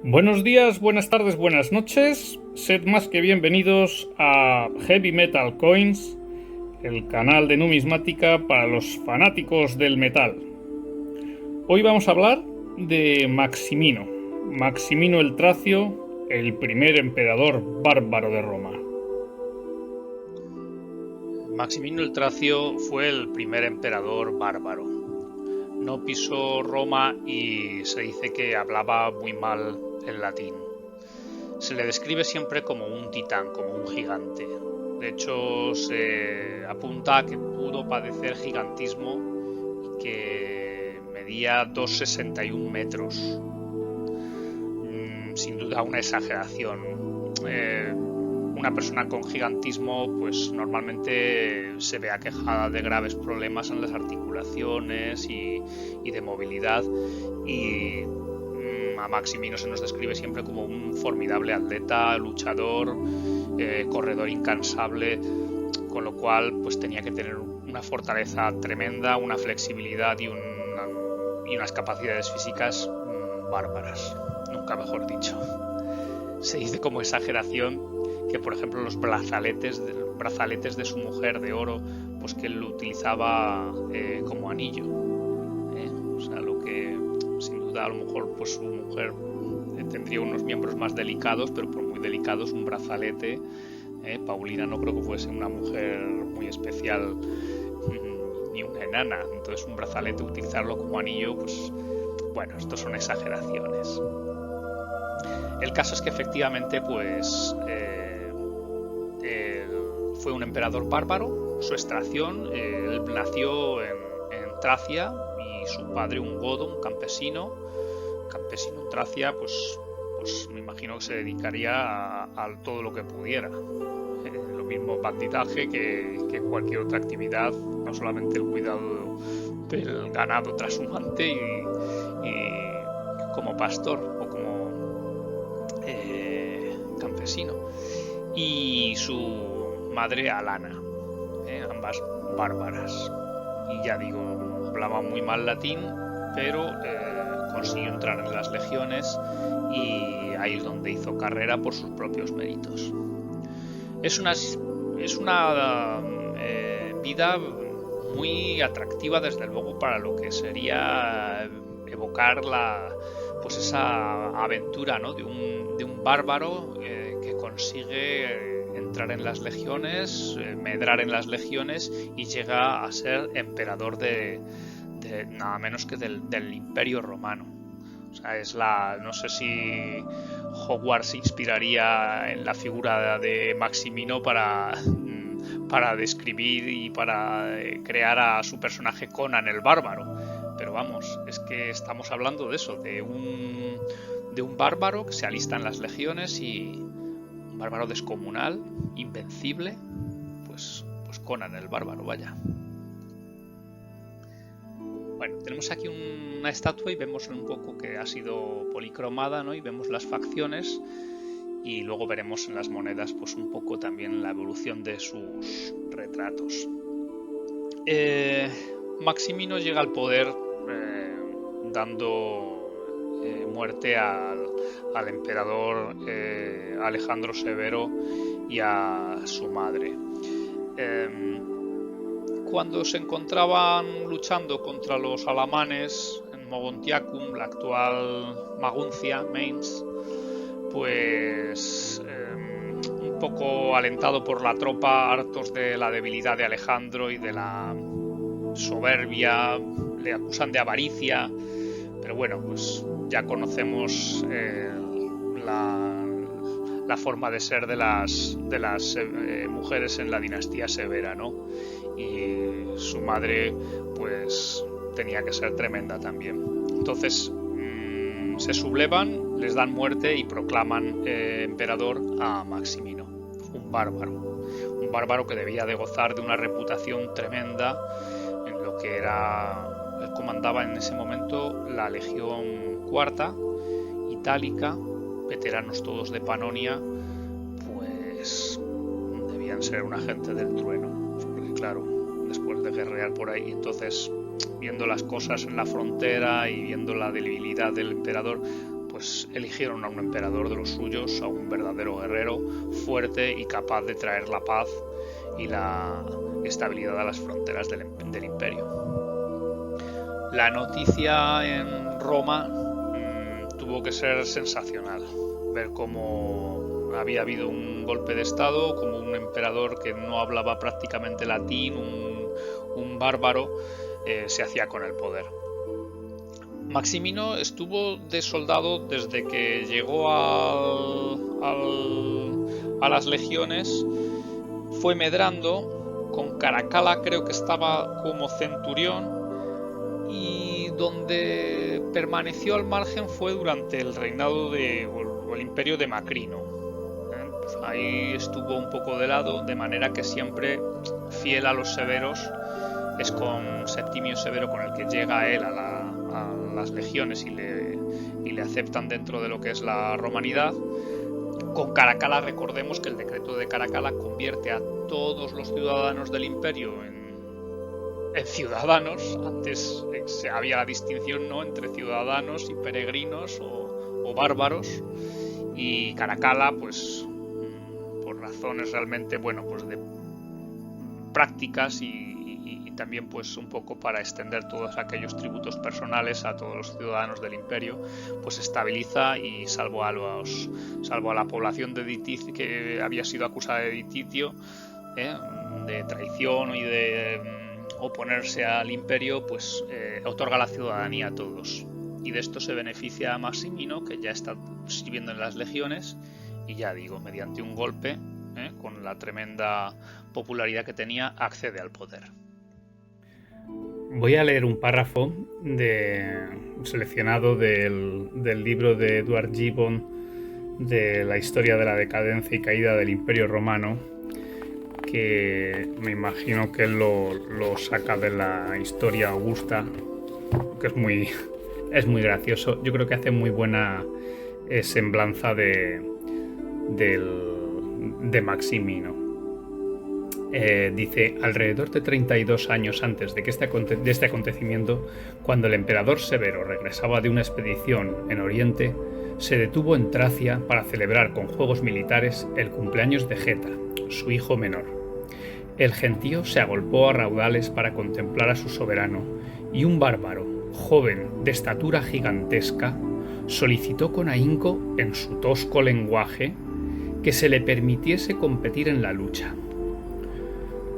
Buenos días, buenas tardes, buenas noches. Sed más que bienvenidos a Heavy Metal Coins, el canal de numismática para los fanáticos del metal. Hoy vamos a hablar de Maximino el Tracio, el primer emperador bárbaro de Roma. Maximino el Tracio fue el primer emperador bárbaro. No pisó Roma y se dice que hablaba muy mal el latín. Se le describe siempre como un titán, como un gigante. De hecho, se apunta a que pudo padecer gigantismo y que medía 2,61 metros. Sin duda una exageración. Una persona con gigantismo pues normalmente se ve aquejada de graves problemas en las articulaciones y de movilidad, y a Maximino se nos describe siempre como un formidable atleta, luchador, corredor incansable, con lo cual pues tenía que tener una fortaleza tremenda, una flexibilidad y unas capacidades físicas bárbaras, nunca mejor dicho. Se dice como exageración que, por ejemplo, los brazaletes de su mujer de oro, pues que él lo utilizaba como anillo. O sea, lo que sin duda a lo mejor pues su mujer tendría unos miembros más delicados, pero por muy delicados un brazalete. Paulina no creo que fuese una mujer muy especial ni una enana, entonces un brazalete utilizarlo como anillo, pues bueno, esto son exageraciones. El caso es que efectivamente pues fue un emperador bárbaro. Su extracción, él nació en Tracia y su padre un godo, un campesino en Tracia, pues me imagino que se dedicaría a todo lo que pudiera. Lo mismo banditaje que cualquier otra actividad, no solamente el cuidado del ganado trashumante y como pastor o como campesino. Y su madre Alana, ambas bárbaras. Y ya digo, hablaba muy mal latín, pero consiguió entrar en las legiones y ahí es donde hizo carrera por sus propios méritos. Es una vida muy atractiva, desde luego, para lo que sería evocar pues esa aventura, ¿no? de un bárbaro que consigue entrar en las legiones, medrar en las legiones y llega a ser emperador de nada menos que del Imperio Romano. O sea, no sé si Hogwarts se inspiraría en la figura de Maximino para describir y para crear a su personaje Conan el Bárbaro. Pero vamos, es que estamos hablando de eso, de un bárbaro que se alista en las legiones, y un bárbaro descomunal, invencible, pues Conan el Bárbaro, vaya. Bueno, tenemos aquí una estatua y vemos un poco que ha sido policromada, ¿no? Y vemos las facciones, y luego veremos en las monedas pues un poco también la evolución de sus retratos. Maximino llega al poder dando muerte al emperador Alejandro Severo y a su madre. Cuando se encontraban luchando contra los alamanes en Mogontiacum, la actual Maguncia, Mainz, pues un poco alentado por la tropa, hartos de la debilidad de Alejandro y de la soberbia, le acusan de avaricia, pero bueno, pues ya conocemos la forma de ser de las mujeres en la dinastía Severa, ¿no? Y su madre pues tenía que ser tremenda también. Entonces se sublevan, les dan muerte y proclaman emperador a Maximino, un bárbaro que debía de gozar de una reputación tremenda en lo que era, él comandaba en ese momento la Legión Cuarta Itálica, veteranos todos de Panonia, pues debían ser una gente del trueno, porque claro, después de guerrear por ahí, entonces viendo las cosas en la frontera y viendo la debilidad del emperador, pues eligieron a un emperador de los suyos, a un verdadero guerrero, fuerte y capaz de traer la paz y la estabilidad a las fronteras del imperio. La noticia en Roma tuvo que ser sensacional. Ver cómo había habido un golpe de estado, como un emperador que no hablaba prácticamente latín, un bárbaro, se hacía con el poder. Maximino estuvo de soldado desde que llegó a las legiones, fue medrando, con Caracalla creo que estaba como centurión, y donde permaneció al margen fue durante el reinado o el imperio de Macrino. Pues ahí estuvo un poco de lado, de manera que siempre fiel a los severos. Es con Septimio Severo con el que llega él a las legiones y le aceptan dentro de lo que es la romanidad. Con Caracalla, recordemos que el decreto de Caracalla convierte a todos los ciudadanos del imperio en ciudadanos. Antes había la distinción, ¿no?, entre ciudadanos y peregrinos o bárbaros, y Caracalla, pues por razones realmente, bueno, pues de prácticas y también pues un poco para extender todos aquellos tributos personales a todos los ciudadanos del imperio, pues estabiliza, y salvo a la población de Diticio, que había sido acusada de dititio, de traición y de oponerse al imperio, pues otorga la ciudadanía a todos. Y de esto se beneficia a Maximino, que ya está sirviendo en las legiones, y ya digo, mediante un golpe, con la tremenda popularidad que tenía, accede al poder. Voy a leer un párrafo seleccionado del libro de Edward Gibbon de la historia de la decadencia y caída del Imperio Romano, que me imagino que él lo saca de la historia augusta, que es muy gracioso. Yo creo que hace muy buena semblanza de Maximino. Dice: alrededor de 32 años antes de este acontecimiento, cuando el emperador Severo regresaba de una expedición en Oriente, se detuvo en Tracia para celebrar con juegos militares el cumpleaños de Geta, su hijo menor. El gentío se agolpó a raudales para contemplar a su soberano, y un bárbaro, joven, de estatura gigantesca, solicitó con ahínco, en su tosco lenguaje, que se le permitiese competir en la lucha.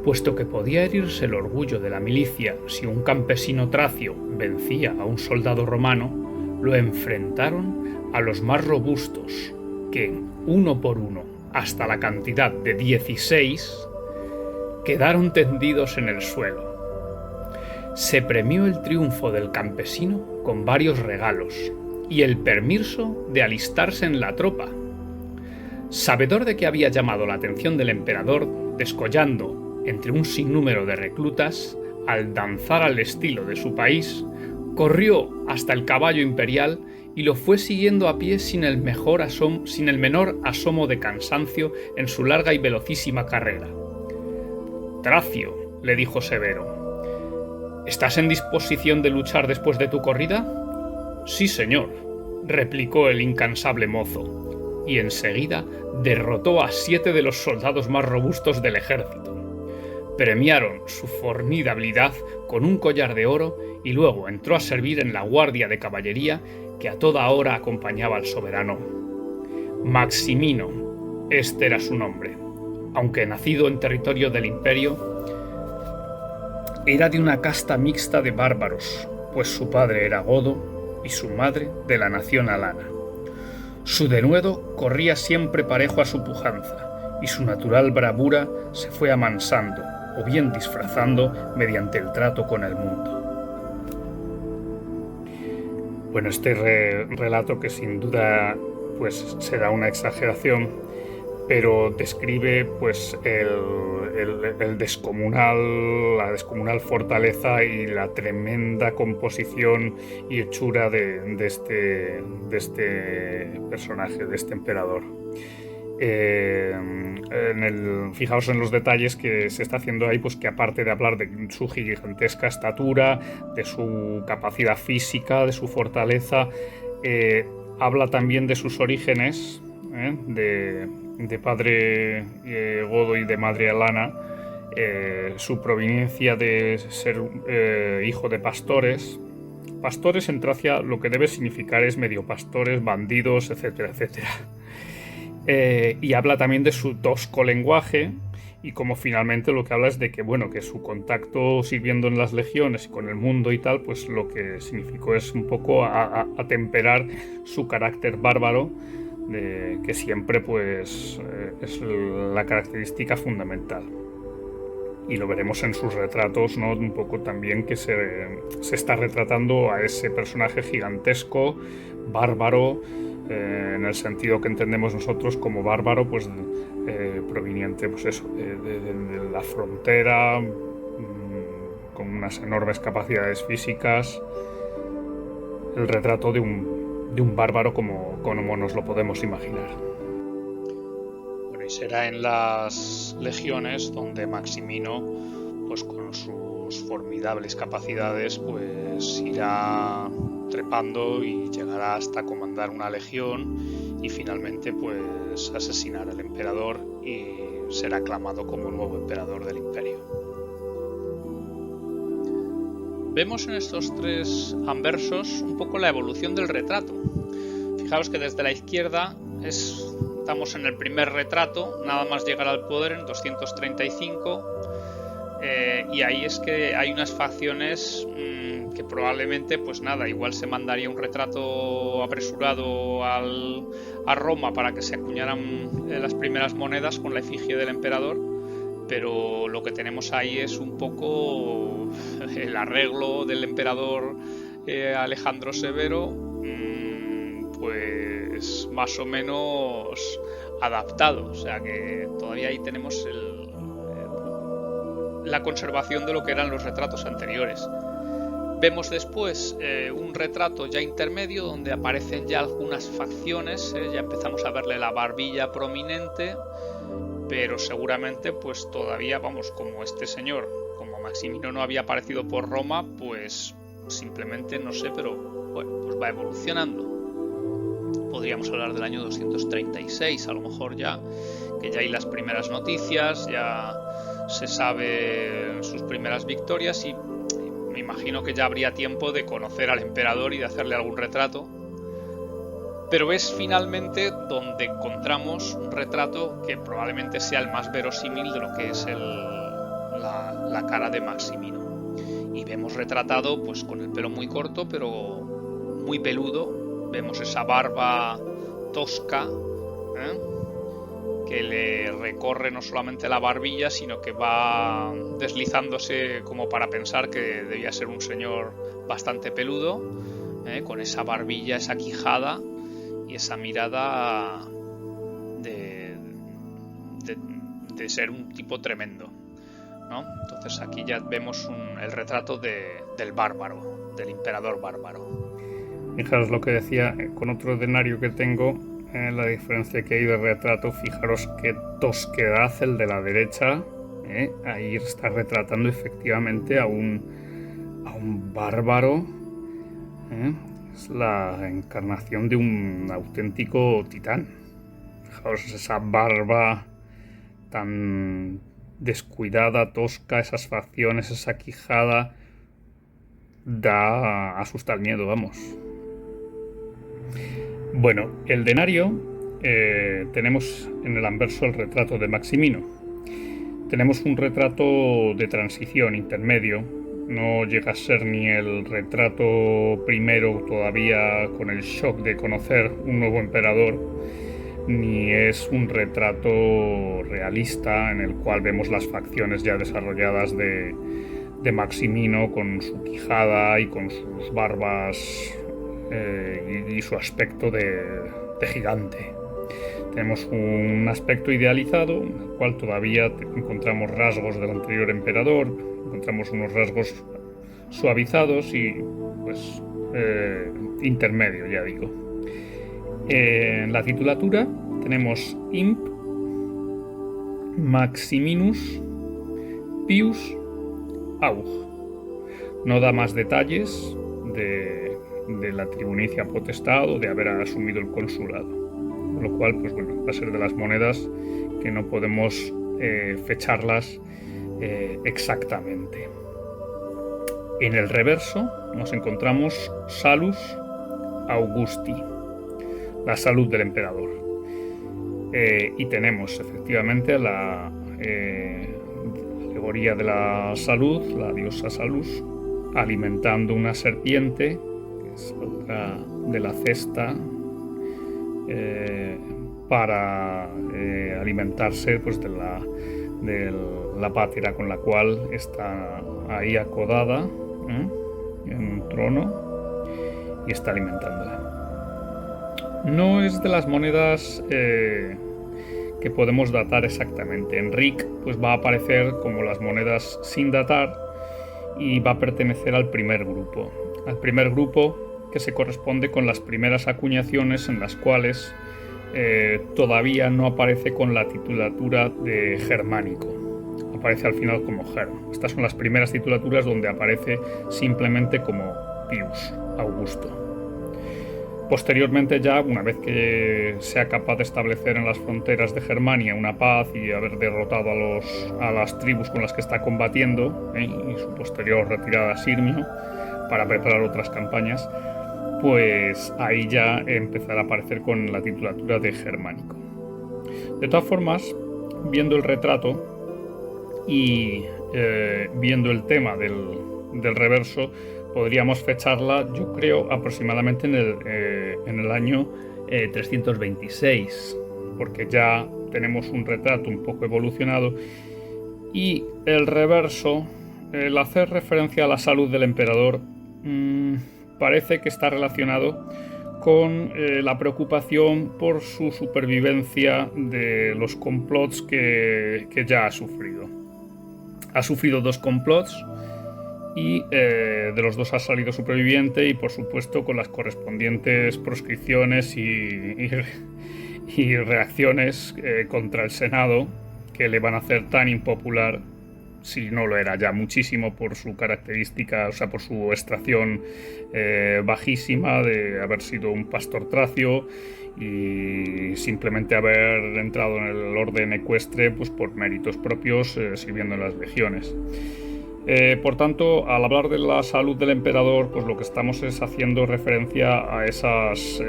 Puesto que podía herirse el orgullo de la milicia si un campesino tracio vencía a un soldado romano, lo enfrentaron a los más robustos, que, uno por uno, hasta la cantidad de 16, quedaron tendidos en el suelo. Se premió el triunfo del campesino con varios regalos y el permiso de alistarse en la tropa. Sabedor de que había llamado la atención del emperador, descollando entre un sinnúmero de reclutas, al danzar al estilo de su país, corrió hasta el caballo imperial y lo fue siguiendo a pie sin el menor asomo de cansancio en su larga y velocísima carrera. «Tracio», le dijo Severo, «¿estás en disposición de luchar después de tu corrida?» «Sí, señor», replicó el incansable mozo, y enseguida derrotó a 7 de los soldados más robustos del ejército. Premiaron su fornida habilidad con un collar de oro y luego entró a servir en la guardia de caballería que a toda hora acompañaba al soberano. Maximino, este era su nombre, aunque nacido en territorio del imperio, era de una casta mixta de bárbaros, pues su padre era godo y su madre de la nación alana. Su denuedo corría siempre parejo a su pujanza, y su natural bravura se fue amansando, o bien disfrazando mediante el trato con el mundo. Bueno, este relato, que sin duda pues será una exageración, pero describe pues la descomunal fortaleza y la tremenda composición y hechura de este personaje, de este emperador. Fijaos en los detalles que se está haciendo ahí, pues que aparte de hablar de su gigantesca estatura, de su capacidad física, de su fortaleza, Habla también de sus orígenes, de padre godo y de madre alana, su proveniencia de ser hijo de pastores. Pastores en Tracia lo que debe significar es medio pastores, bandidos, etcétera, etcétera. Y habla también de su tosco lenguaje, y como finalmente lo que habla es de que, bueno, que su contacto sirviendo en las legiones y con el mundo y tal, pues lo que significó es un poco atemperar su carácter bárbaro, que siempre pues es la característica fundamental. Y lo veremos en sus retratos, ¿no? Un poco también que se está retratando a ese personaje gigantesco, bárbaro, en el sentido que entendemos nosotros como bárbaro, pues proveniente, pues eso, de la frontera, con unas enormes capacidades físicas. El retrato de un bárbaro como nos lo podemos imaginar. Y será en las legiones donde Maximino, pues con sus formidables capacidades, pues irá trepando y llegará hasta comandar una legión y finalmente pues asesinar al emperador y será aclamado como el nuevo emperador del imperio. Vemos en estos tres anversos un poco la evolución del retrato. Fijaos que desde la izquierda estamos en el primer retrato, nada más llegar al poder en 235, y ahí es que hay unas facciones que probablemente, pues nada, igual se mandaría un retrato apresurado a Roma para que se acuñaran las primeras monedas con la efigie del emperador, pero lo que tenemos ahí es un poco el arreglo del emperador Alejandro Severo, pues más o menos adaptado, o sea que todavía ahí tenemos la conservación de lo que eran los retratos anteriores. Vemos después un retrato ya intermedio donde aparecen ya algunas facciones, ya empezamos a verle la barbilla prominente, pero seguramente pues todavía, vamos, como este señor, como Maximino no había aparecido por Roma, pues simplemente no sé, pero bueno, pues va evolucionando. Podríamos hablar del año 236, a lo mejor ya, que ya hay las primeras noticias, ya se sabe sus primeras victorias y me imagino que ya habría tiempo de conocer al emperador y de hacerle algún retrato. Pero es finalmente donde encontramos un retrato que probablemente sea el más verosímil de lo que es la cara de Maximino. Y vemos retratado pues con el pelo muy corto, pero muy peludo. Vemos esa barba tosca, que le recorre no solamente la barbilla, sino que va deslizándose como para pensar que debía ser un señor bastante peludo, con esa barbilla, esa quijada y esa mirada de ser un tipo tremendo, ¿no? Entonces aquí ya vemos el retrato del bárbaro, del emperador bárbaro. Fijaros lo que decía con otro denario que tengo, la diferencia que hay de retrato. Fijaros qué tosquedad el de la derecha, ahí está retratando efectivamente a un bárbaro, es la encarnación de un auténtico titán. Fijaros esa barba tan descuidada, tosca, esas facciones, esa quijada, asusta el miedo, vamos. Bueno, el denario, tenemos en el anverso el retrato de Maximino. Tenemos un retrato de transición, intermedio. No llega a ser ni el retrato primero todavía con el shock de conocer un nuevo emperador, ni es un retrato realista en el cual vemos las facciones ya desarrolladas de Maximino con su quijada y con sus barbas y su aspecto de gigante. Tenemos un aspecto idealizado en el cual todavía encontramos rasgos del anterior emperador, encontramos unos rasgos suavizados y pues intermedio, ya digo. En la titulatura tenemos Imp Maximinus Pius Aug. No da más detalles de la tribunicia potestad o de haber asumido el consulado. Con lo cual, pues bueno, va a ser de las monedas que no podemos fecharlas exactamente. En el reverso nos encontramos Salus Augusti, la salud del emperador. Y tenemos efectivamente la alegoría de la salud, la diosa Salus, alimentando una serpiente que saldrá de la cesta para alimentarse pues, de la pátera con la cual está ahí acodada en un trono y está alimentándola. No es de las monedas que podemos datar exactamente. En Rick pues va a aparecer como las monedas sin datar y va a pertenecer al primer grupo. Al primer grupo que se corresponde con las primeras acuñaciones en las cuales todavía no aparece con la titulatura de germánico. Aparece al final como Germ. Estas son las primeras titulaturas donde aparece simplemente como Pius Augusto. Posteriormente ya, una vez que sea capaz de establecer en las fronteras de Germania una paz y haber derrotado a las tribus con las que está combatiendo, y su posterior retirada a Sirmio para preparar otras campañas, pues ahí ya empezará a aparecer con la titulatura de germánico. De todas formas, viendo el retrato y viendo el tema del reverso, podríamos fecharla, yo creo, aproximadamente en el año 326, porque ya tenemos un retrato un poco evolucionado y el reverso, el hacer referencia a la salud del emperador, parece que está relacionado con la preocupación por su supervivencia de los complots que ya ha sufrido. Ha sufrido 2 complots y de los 2 ha salido superviviente y por supuesto con las correspondientes proscripciones y reacciones contra el Senado que le van a hacer tan impopular, si no lo era ya muchísimo, por su característica, o sea, por su extracción bajísima de haber sido un pastor tracio y simplemente haber entrado en el orden ecuestre pues por méritos propios sirviendo en las legiones. Por tanto, al hablar de la salud del emperador, pues lo que estamos es haciendo referencia a esas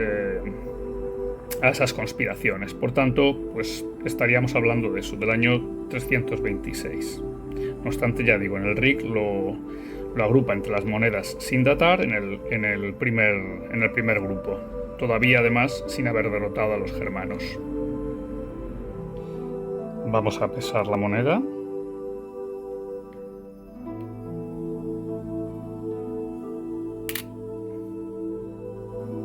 conspiraciones. Por tanto, pues estaríamos hablando de eso, del año 326. No obstante, ya digo, en el RIC lo agrupa entre las monedas sin datar en el primer grupo. Todavía, además, sin haber derrotado a los germanos. Vamos a pesar la moneda.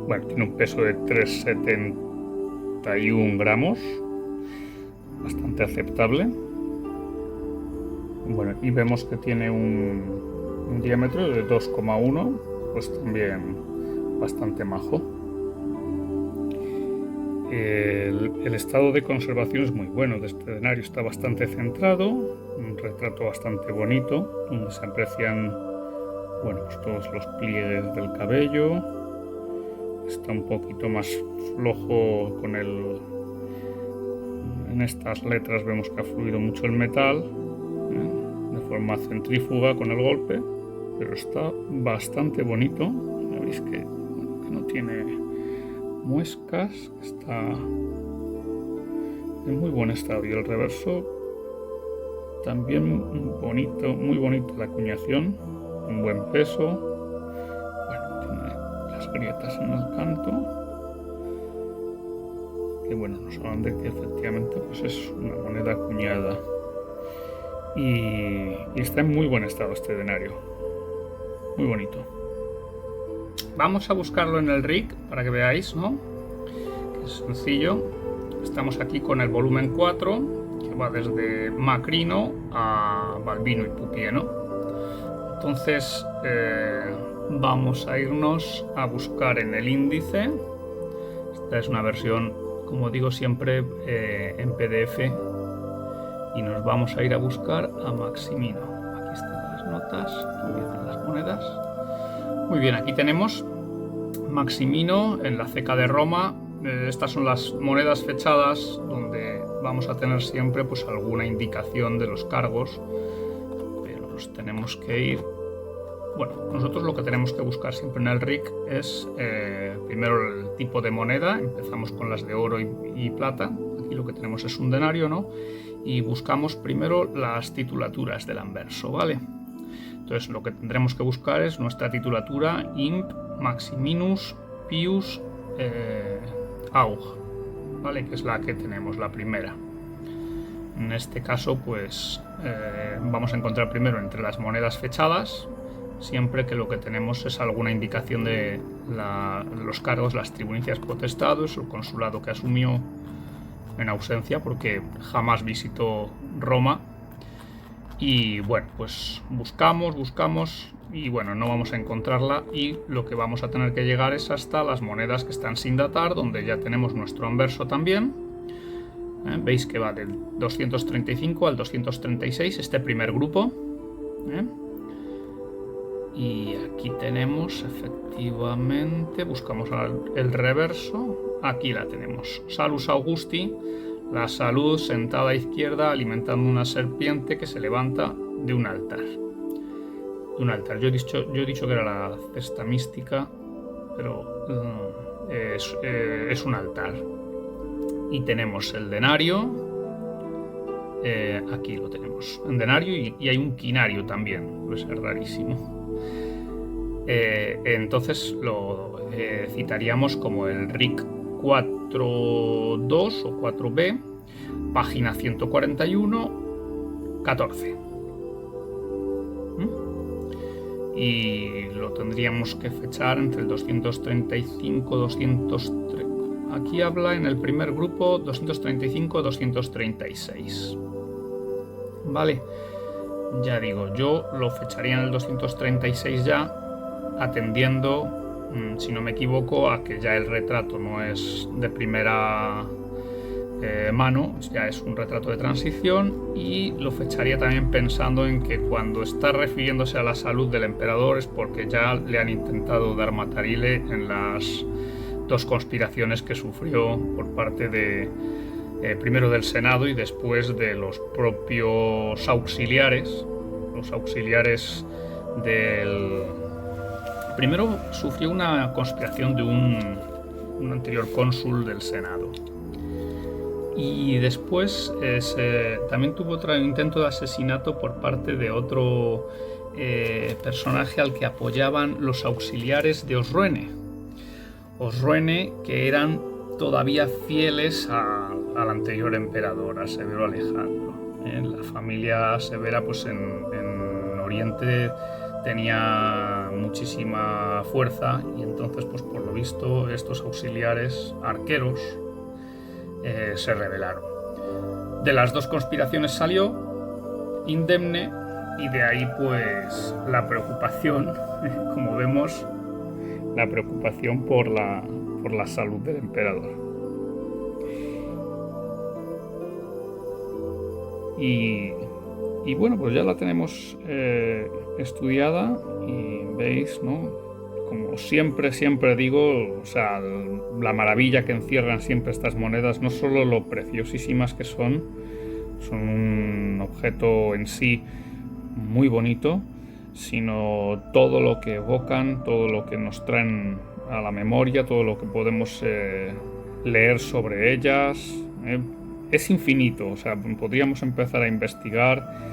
Bueno, tiene un peso de 3,71 gramos, bastante aceptable. Bueno, y vemos que tiene un diámetro de 2,1, pues también bastante majo. El estado de conservación es muy bueno de este denario, está bastante centrado, un retrato bastante bonito, donde se aprecian pues todos los pliegues del cabello. Está un poquito más flojo en estas letras vemos que ha fluido mucho el metal de forma centrífuga con el golpe, pero está bastante bonito. Ya veis que no tiene muescas, está en muy buen estado, y el reverso también bonito, muy bonito la acuñación, un buen peso. Grietas en el canto que nos hablan de que efectivamente pues es una moneda acuñada y está en muy buen estado este denario, muy bonito. Vamos a buscarlo en el RIC para que veáis, ¿no? Que es sencillo. Estamos aquí con el volumen 4 que va desde Macrino a Balbino y Pupieno. Entonces vamos a irnos a buscar en el índice. Esta es una versión, como digo siempre, en PDF, y nos vamos a ir a buscar a Maximino. Aquí están las notas, empiezan las monedas. Muy bien, aquí tenemos Maximino en la ceca de Roma. Estas son las monedas fechadas donde vamos a tener siempre pues alguna indicación de los cargos, pero los tenemos que ir. Bueno, nosotros lo que tenemos que buscar siempre en el RIC es primero el tipo de moneda. Empezamos con las de oro y plata. Aquí lo que tenemos es un denario, ¿no? Y buscamos primero las titulaturas del anverso, ¿vale? Entonces lo que tendremos que buscar es nuestra titulatura Imp Maximinus Pius Aug, ¿vale? Que es la que tenemos, la primera. En este caso, pues vamos a encontrar primero entre las monedas fechadas, siempre que lo que tenemos es alguna indicación de los cargos, las tribunicias potestades, el consulado que asumió en ausencia porque jamás visitó Roma. Y bueno, pues buscamos y bueno, no vamos a encontrarla, y lo que vamos a tener que llegar es hasta las monedas que están sin datar, donde ya tenemos nuestro anverso también. Veis que va del 235 al 236 este primer grupo. Y aquí tenemos efectivamente, buscamos el reverso, aquí la tenemos, Salus Augusti, la salud sentada a izquierda alimentando una serpiente que se levanta de un altar. Yo he dicho que era la cesta mística, pero es un altar. Y tenemos el denario, aquí lo tenemos, un denario, y hay un quinario también, puede ser rarísimo. Entonces lo citaríamos como el RIC 4.2 o 4b, página 141, 14. Y lo tendríamos que fechar entre el 235 203. Aquí habla en el primer grupo 235 236. Vale, ya digo, yo lo fecharía en el 236 ya, atendiendo, si no me equivoco, a que ya el retrato no es de primera mano, ya es un retrato de transición, y lo fecharía también pensando en que cuando está refiriéndose a la salud del emperador es porque ya le han intentado dar matarile en las dos conspiraciones que sufrió por parte de primero del Senado y después de los propios auxiliares. Los auxiliares del... Primero sufrió una conspiración de un anterior cónsul del Senado. Y después también tuvo otro intento de asesinato por parte de otro personaje al que apoyaban los auxiliares de Osroene. Osroene, que eran todavía fieles al anterior emperador, a Severo Alejandro. La familia Severa, pues en Oriente tenía muchísima fuerza, y entonces, pues por lo visto, estos auxiliares arqueros se rebelaron. De las dos conspiraciones salió indemne, y de ahí pues la preocupación, como vemos, la preocupación por la salud del emperador. Y bueno, pues ya la tenemos estudiada, y veis, ¿no? Como siempre digo, o sea, la maravilla que encierran siempre estas monedas, no solo lo preciosísimas que son un objeto en sí muy bonito, sino todo lo que evocan, todo lo que nos traen a la memoria, todo lo que podemos leer sobre ellas. Es infinito, o sea, podríamos empezar a investigar.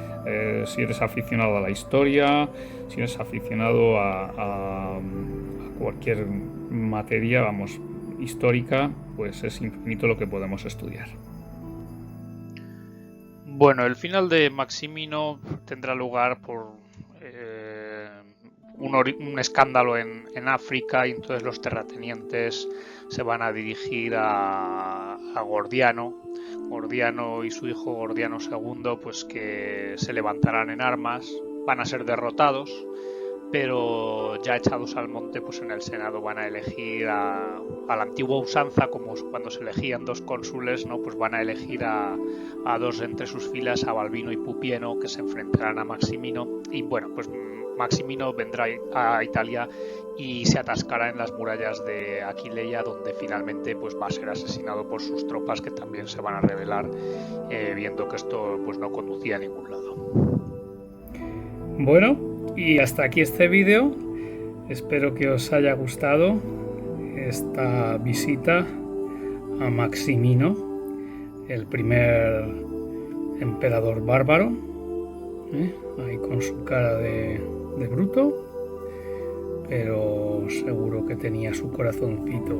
Si eres aficionado a la historia, si eres aficionado a cualquier materia, vamos, histórica, pues es infinito lo que podemos estudiar. Bueno, el final de Maximino tendrá lugar por un escándalo en África, y entonces los terratenientes se van a dirigir a Gordiano y su hijo Gordiano II, pues que se levantarán en armas, van a ser derrotados, pero ya echados al monte, pues en el Senado van a elegir a la antigua usanza, como cuando se elegían dos cónsules, ¿no? Pues van a elegir a dos entre sus filas, a Balbino y Pupieno, que se enfrentarán a Maximino. Y bueno, pues Maximino vendrá a Italia y se atascará en las murallas de Aquileia, donde finalmente pues va a ser asesinado por sus tropas, que también se van a rebelar, viendo que esto pues no conducía a ningún lado. Bueno, y hasta aquí este vídeo. Espero que os haya gustado esta visita a Maximino, el primer emperador bárbaro, ahí con su cara de bruto, pero seguro que tenía su corazoncito.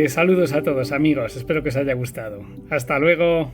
Saludos a todos, amigos, espero que os haya gustado. Hasta luego.